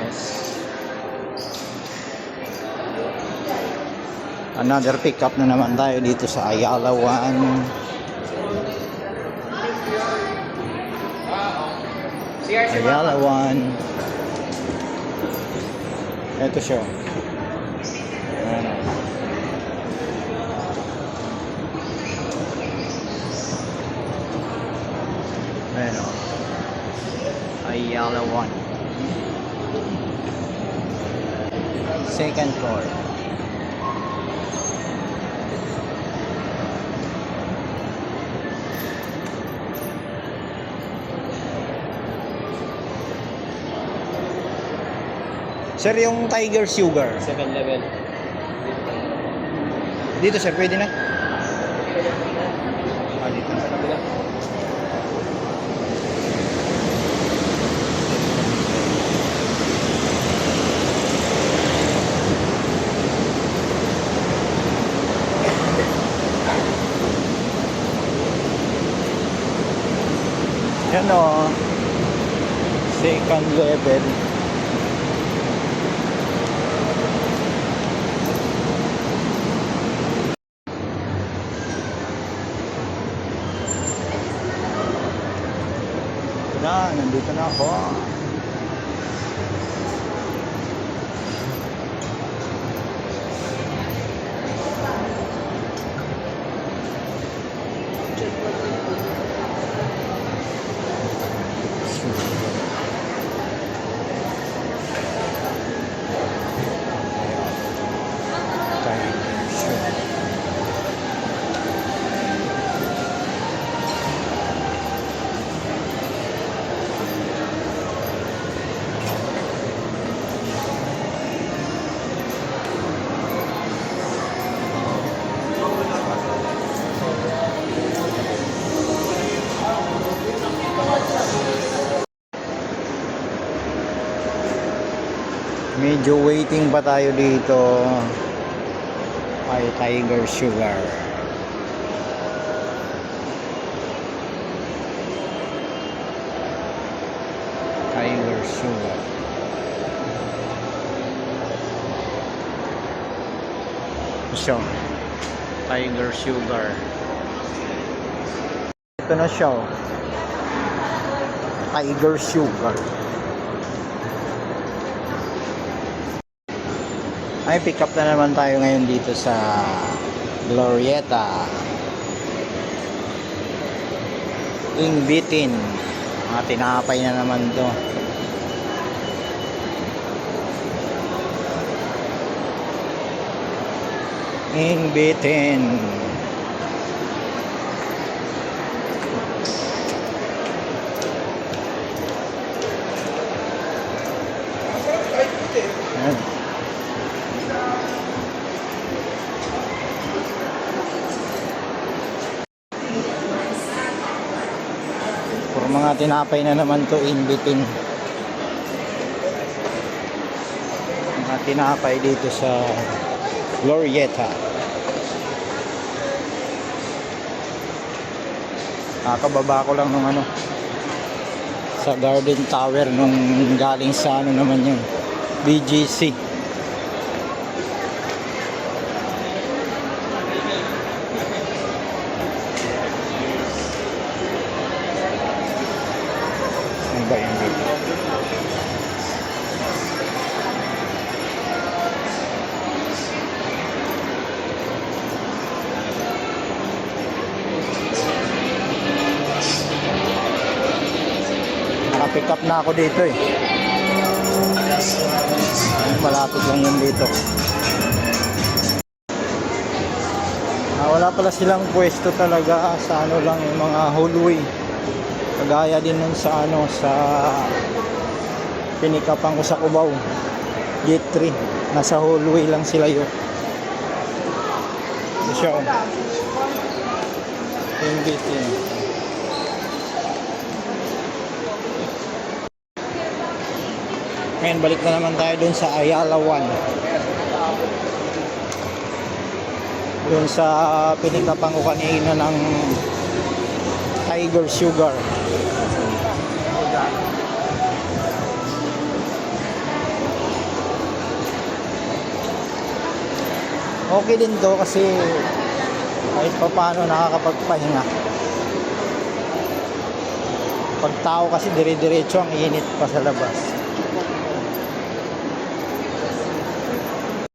Yes. Another pickup na naman tayo dito sa Ayala 1. Ayala 1. Ito siya. Ayan. Ayan o. Ayala 1. Second floor. Sir, yung Tiger Sugar. 7 level. Dito sir, pwede na? Dito. Sa kabila. Yan o. Second level. Nandito na ako. Medyo waiting pa tayo dito kay Tiger Sugar. Tiger Sugar. So, Tiger Sugar. Ito na siya. Tiger Sugar. Ay, pick up na naman tayo ngayon dito sa Glorieta. Ingbitin. Mga tinapay na naman to. Ingbitin. Ayan. Mga tinapay na naman to, Ingbitin. Mga tinapay dito sa Glorieta. Kakababa ko lang nung sa Garden Tower nung galing sa naman yun, BGC. Ba yan dito? Naka-pick up na ako dito eh. Malapit lang yun dito. Wala pala silang pwesto talaga sa lang yung mga hallway. Kagaya din nun sa sa pinikapan ko sa Cubao, Gate 3. Nasa hallway lang sila yun. Ito siya o. Yung gate yun. Ngayon balik na naman tayo dun sa Ayala 1. Dun sa pinikapan ko kanina ng Tiger Sugar. Okay din to kasi kahit pa paano nakakapagpahinga. Pag tao kasi dire-diretso ang init pa sa labas.